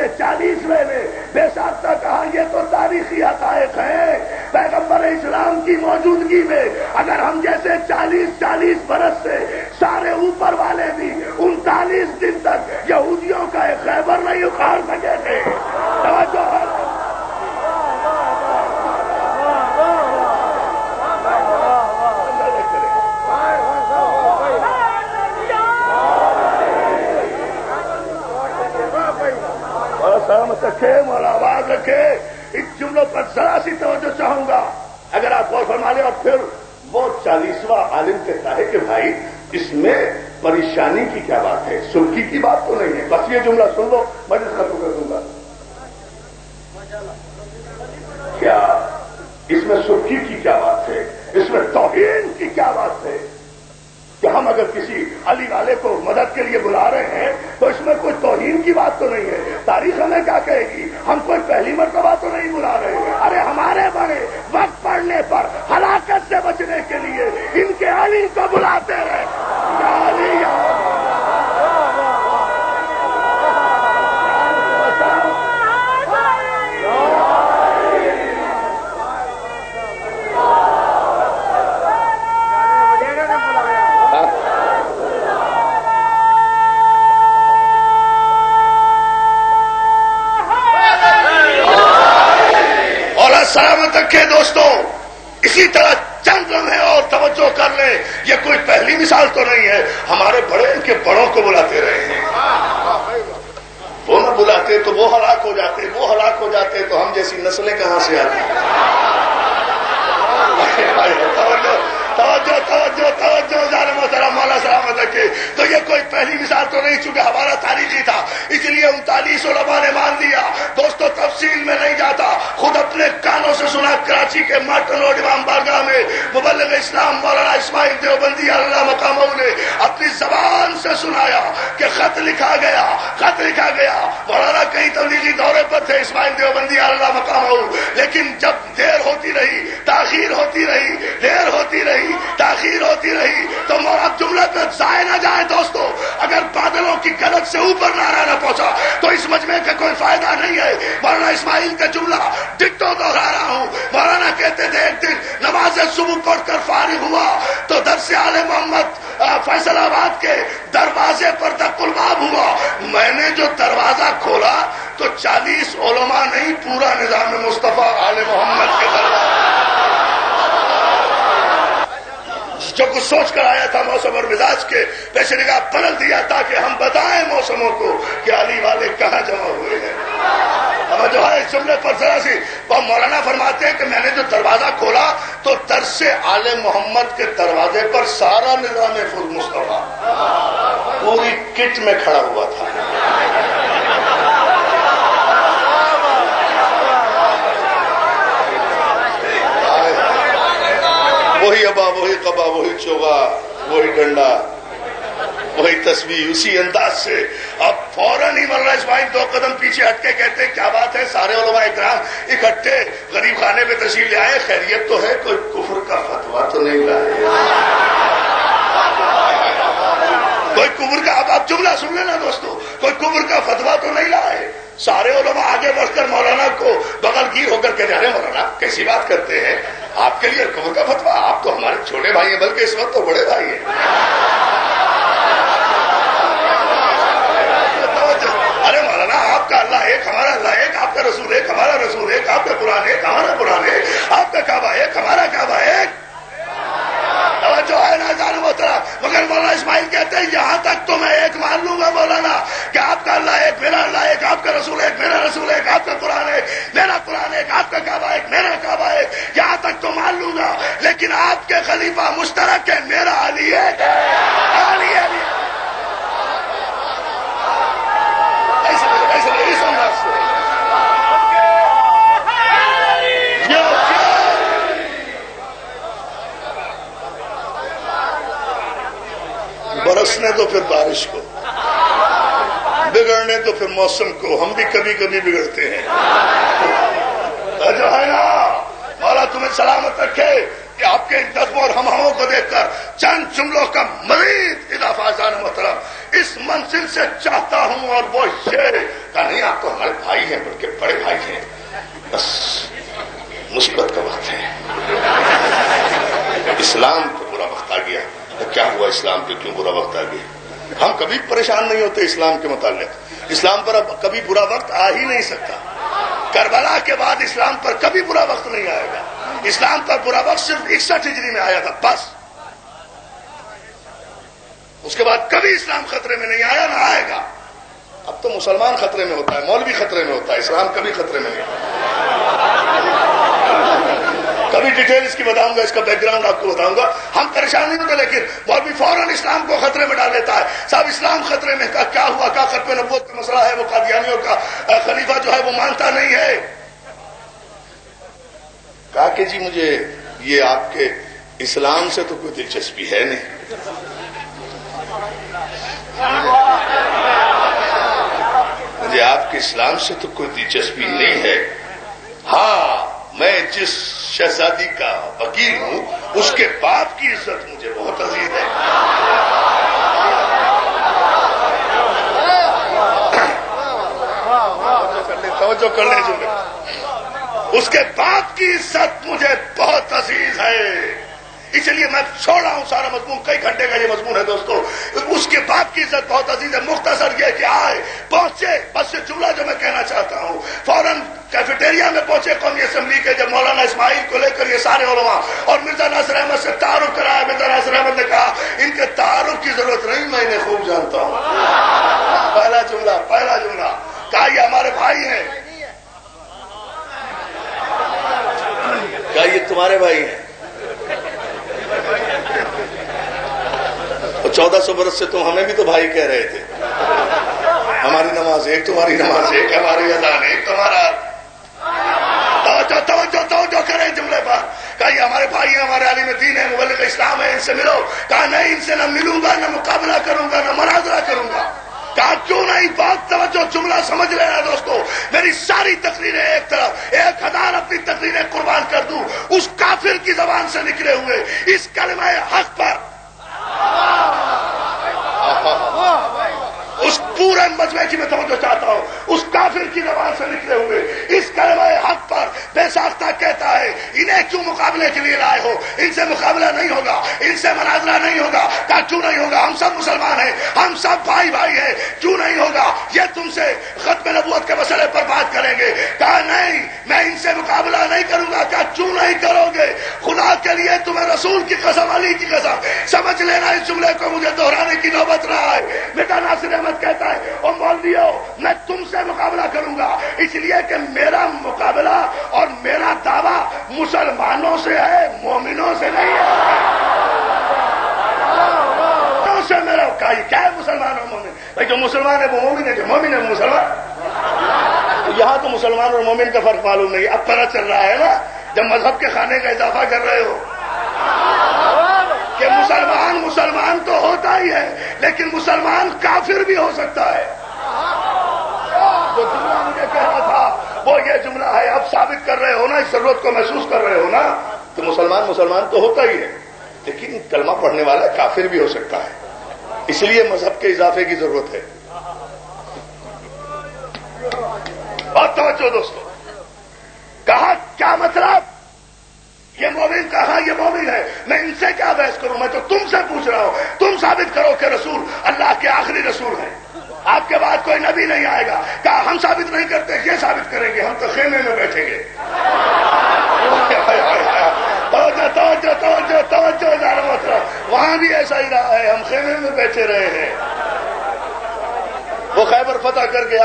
کے 40ویں میں بے ساختہ کہا یہ تو تاریخی حقائق ہے، پیغمبر اسلام کی موجودگی میں اگر ہم جیسے 40 برس سے سارے اوپر والے بھی 39 دن تک یہودیوں کا ایک خیبر نہیں اکھاڑ سکے تھے. توجہ ہے. سلامت رکھے، مولا آواز رکھے. ان جملوں پر ذرا سی توجہ چاہوں گا اگر آپ غور فرما لیں. اور پھر وہ 40واں عالم کہتا ہے کہ بھائی اس میں پریشانی کی کیا بات ہے، سرخی کی بات تو نہیں ہے. بس یہ جملہ سن لو، میں اس ختم کر دوں گا. کیا اس میں سرخی کی کیا بات ہے، اس میں توہین کی کیا بات ہے کہ ہم اگر کسی علی والے کو مدد کے لیے بلا رہے ہیں تو اس میں کوئی توہین کی بات تو نہیں ہے. تاریخ ہمیں کیا کہے گی؟ ہم کوئی پہلی مرتبہ تو نہیں بلا رہے. ارے ہمارے بڑے وقت پڑنے پر ہلاکت سے بچنے کے لیے ان کے علی کو بلاتے ہیں. یا علی یا سلامت رکھے. دوستوں اسی طرح چند لمحے اور توجہ کر لیں، یہ کوئی پہلی مثال تو نہیں ہے. ہمارے بڑے ان کے بڑوں کو بلاتے رہے ہیں. وہ نہ بلاتے تو وہ ہلاک ہو جاتے، وہ ہلاک ہو جاتے تو ہم جیسی نسلیں کہاں سے آتی. توجہ توجہ توجہ جان محترم مولا سلامت رکھے. تو یہ کوئی پہلی مثال تو نہیں، چونکہ ہمارا تاریخی تھا اس لیے 39 علماء نے مان لیا. دوستوں تفصیل میں نہیں جاتا، خود اپنے کانوں سے سنا کراچی کے مارٹن روڈ امام بارگاہ میں مبلغ اسلام مولانا اسماعیل دیوبندی اللہ مقامہ نے اپنی زبان سے سنایا کہ خط لکھا گیا. مولانا کئی تبلیغی دورے پر تھے اسماعیل دیوبندی اللہ مقامہ، لیکن جب دیر ہوتی رہی، تاخیر ہوتی رہی، دیر ہوتی رہی، تاخیر ہوتی رہی تو اب جملہ پہ ضائع نہ جائے. دوستو اگر بادلوں کی گلت سے اوپر نعرہ نہ پہنچا تو اس مجمع کا کوئی فائدہ نہیں ہے. مولانا اسماعیل کا جملہ ڈٹو دوہرا رہا ہوں. مولانا کہتے تھے ایک دن نماز صبح پڑھ کر فارغ ہوا تو درس آل محمد فیصل آباد کے دروازے پر دق الباب ہوا. میں نے جو دروازہ کھولا تو 40 علماء نہیں، پورا نظام مصطفیٰ آل محمد کے دروازے جو کچھ سوچ کر آیا تھا موسم اور مزاج کے پیش نگاہ بدل دیا تاکہ ہم بتائیں موسموں کو کہ علی والے کہاں جمع ہوئے ہیں. اب جو ہے اس جملے پر ذرا سی مولانا فرماتے ہیں کہ میں نے جو دروازہ کھولا تو درس آل محمد کے دروازے پر سارا نظام مصطفیٰ پوری کٹ میں کھڑا ہوا تھا. وہی ابا، وہی قبا، وہی چوغا، وہی ڈنڈا، وہی تسبیح، اسی انداز سے. اب فوراً ہی مولانا اسماعیل 2 قدم پیچھے ہٹ کے کہتے کیا بات ہے، سارے علماء اکرام اکٹھے غریب خانے پہ تشریف لے آئے، خیریت تو ہے، کوئی کفر کا فتویٰ تو نہیں لائے؟ کوئی کفر کا، اب آپ جملہ سن لینا دوستو، کوئی کفر کا فتویٰ تو نہیں لائے؟ سارے علماء آگے بڑھ کر مولانا کو بغل گیر ہو کر کہتے ہیں مولانا کیسی بات کرتے ہیں، آپ کے لیے کفر کا فتویٰ؟ آپ تو ہمارے چھوٹے بھائی ہیں، بلکہ اس وقت تو بڑے بھائی ہیں. ارے مولانا آپ کا اللہ ایک، ہمارا اللہ ایک، آپ کا رسول ایک، ہمارا رسول ایک، آپ کا قرآن ایک، ہمارا قرآن ایک، آپ کا کعبہ ایک، ہمارا کعبہ ایک. جو ہے نا جان محترم، مگر مولانا اسماعیل کہتے ہیں یہاں تک تو میں ایک مان لوں گا مولانا کہ آپ کا اللہ ایک، میرا اللہ ایک، آپ کا رسول ایک، میرا رسول ایک، آپ کا قرآن ایک، میرا قرآن ایک، آپ کا کعبہ ایک، میرا کعبہ ایک. یہاں تک تو مان لوں گا، لیکن آپ کے خلیفہ مشترک ہے، میرا علی ایک ہے. علی علی برسنے تو پھر بارش کو، بگڑنے تو پھر موسم کو، ہم بھی کبھی کبھی بگڑتے ہیں. جو ہے نا مولا تمہیں سلامت رکھے کہ آپ کے ان جذبوں اور ہم کو دیکھ کر چند جملوں کا مزید اضافہ جان محترم اس منزل سے چاہتا ہوں، اور وہ یہ کہ نہیں آپ تو ہمارے بھائی ہیں، بلکہ بڑے بھائی ہیں، بس مصیبت کا وقت ہے، اسلام پہ برا وقت آ گیا۔ کیا ہوا اسلام پہ کیوں برا وقت آ گیا؟ ہم کبھی پریشان نہیں ہوتے اسلام کے متعلق، اسلام پر اب کبھی برا وقت آ ہی نہیں سکتا۔ کربلا کے بعد اسلام پر کبھی برا وقت نہیں آئے گا، اسلام پر برا وقت صرف 61 ہجری میں آیا تھا بس، اس کے بعد کبھی اسلام خطرے میں نہیں آیا، نہ آئے گا۔ اب تو مسلمان خطرے میں ہوتا ہے، مولوی خطرے میں ہوتا ہے، اسلام کبھی خطرے میں نہیں ہوتا۔ کبھی ڈیٹیل اس کی بتاؤں گا، اس کا بیک گراؤنڈ آپ کو بتاؤں گا۔ ہم پریشان نہیں ہوتے، لیکن مولوی فوراً اسلام کو خطرے میں ڈال دیتا ہے، صاحب اسلام خطرے میں، کیا ہوا؟ کیا ختم نبوت کا مسئلہ ہے؟ وہ قادیانیوں کا خلیفہ جو ہے وہ مانتا نہیں ہے۔ کہا کہ جی مجھے یہ آپ کے اسلام سے تو کوئی دلچسپی ہے نہیں، مجھے آپ کے اسلام سے تو کوئی دلچسپی نہیں ہے، ہاں میں جس شہزادی کا وکیل ہوں اس کے باپ کی عزت مجھے بہت عزیز ہے۔ توجہ کر لیں جو، اس کے باپ کی عزت مجھے بہت عزیز ہے، اس لیے میں چھوڑ رہا ہوں سارا مضمون، کئی گھنٹے کا یہ مضمون ہے دوستو۔ اس کے باپ کی عزت بہت عزیز ہے، مختصر یہ کہ آئے پہنچے، بس یہ جملہ جو میں کہنا چاہتا ہوں، فوراً کیفیٹیریا میں پہنچے قومی اسمبلی کے، جب مولانا اسماعیل کو لے کر یہ سارے علماء اور مرزا ناصر احمد سے تعارف کرایا، مرزا ناصر احمد نے کہا ان کے تعارف کی ضرورت نہیں، میں انہیں خوب جانتا ہوں۔ پہلا جملہ کہا یہ ہمارے بھائی ہیں، کہا یہ تمہارے بھائی ہیں، 1400 برس سے تم ہمیں بھی تو بھائی کہہ رہے تھے، ہماری نماز ایک، تمہاری نماز ایک، ہماری اذان ایک، تمہارا۔ توجہ کریں جملے پر، کہا یہ ہمارے بھائی ہیں، ہمارے عالم دین ہیں، مبلغ اسلام ہے، ان سے ملو۔ کہا نہیں، ان سے نہ ملوں گا، نہ مقابلہ کروں گا، نہ مناظرہ کروں گا۔ کہا کیوں نہیں؟ بات توجہ، جملہ سمجھ لینا دوستو، میری ساری تقریریں ایک طرف، 1000 اپنی تقریریں قربان کر دوں اس کافر کی زبان سے نکلے ہوئے اس کلمہ حق پر، اس پورے مجمع کی میں توجہ چاہتا ہوں، اس کافر کی زبان سے نکلے ہوئے اس کلمہ حق پر بے ساختہ کہتا ہے انہیں کیوں مقابلے کے لیے لائے ہو؟ ان سے مقابلہ نہیں ہوگا، ان سے مناظرہ نہیں ہوگا۔ کہا کیوں نہیں ہوگا؟ ہم سب مسلمان ہیں، ہم سب بھائی ہیں، کیوں نہیں ہوگا؟ یہ تم سے ختم نبوت کے مسئلے پر بات کریں گے۔ کہا نہیں، میں ان سے مقابلہ نہیں کروں گا۔ کہا کیوں نہیں کرو گے؟ خدا کے لیے تمہیں رسول کی قسم، علی کی قسم، سمجھ لینا اس جملے کو، مجھے دہرانے کی نوبت رہا ہے۔ بیٹا ناصر احمد کہتا ہے او مولویو میں تم سے مقابلہ کروں گا، اس لیے کہ میرا مقابلہ اور میرا دعویٰ مسلمانوں سے ہے، مومنوں سے نہیں ہے۔ سے میرا کیا ہے مسلمان اور مومن؟ بھائی جو مسلمان ہے وہ مومن ہے، جو مومن ہے وہ مسلمان۔ یہاں تو مسلمان اور مومن کا فرق معلوم نہیں، اب پتہ چل رہا ہے نا جب مذہب کے کھانے کا اضافہ کر رہے ہو کہ مسلمان تو ہوتا ہی ہے، لیکن مسلمان کافر بھی ہو سکتا ہے۔ جو جملہ مجھے کہہ رہا تھا وہ یہ جملہ ہے، اب ثابت کر رہے ہو نا، اس ضرورت کو محسوس کر رہے ہو نا، تو مسلمان تو ہوتا ہی ہے، لیکن کلمہ پڑھنے والا کافر بھی ہو سکتا ہے، اس لیے مذہب کے اضافے کی ضرورت ہے۔ بہت توجہ دوستو، کہا کیا مطلب؟ یہ مومن، کہا یہ مومن ہے، میں ان سے کیا بحث کروں؟ میں تو تم سے پوچھ رہا ہوں، تم ثابت کرو کہ رسول اللہ کے آخری رسول ہیں، آپ کے بعد کوئی نبی نہیں آئے گا۔ کہا ہم ثابت نہیں کرتے، یہ ثابت کریں گے، ہم تو خیمے میں بیٹھیں گے۔ توجہ ذرا محترم، وہاں بھی ایسا ہی رہا ہے، ہم خیمے میں بیٹھے رہے ہیں۔ وہ خیبر فتح کر کے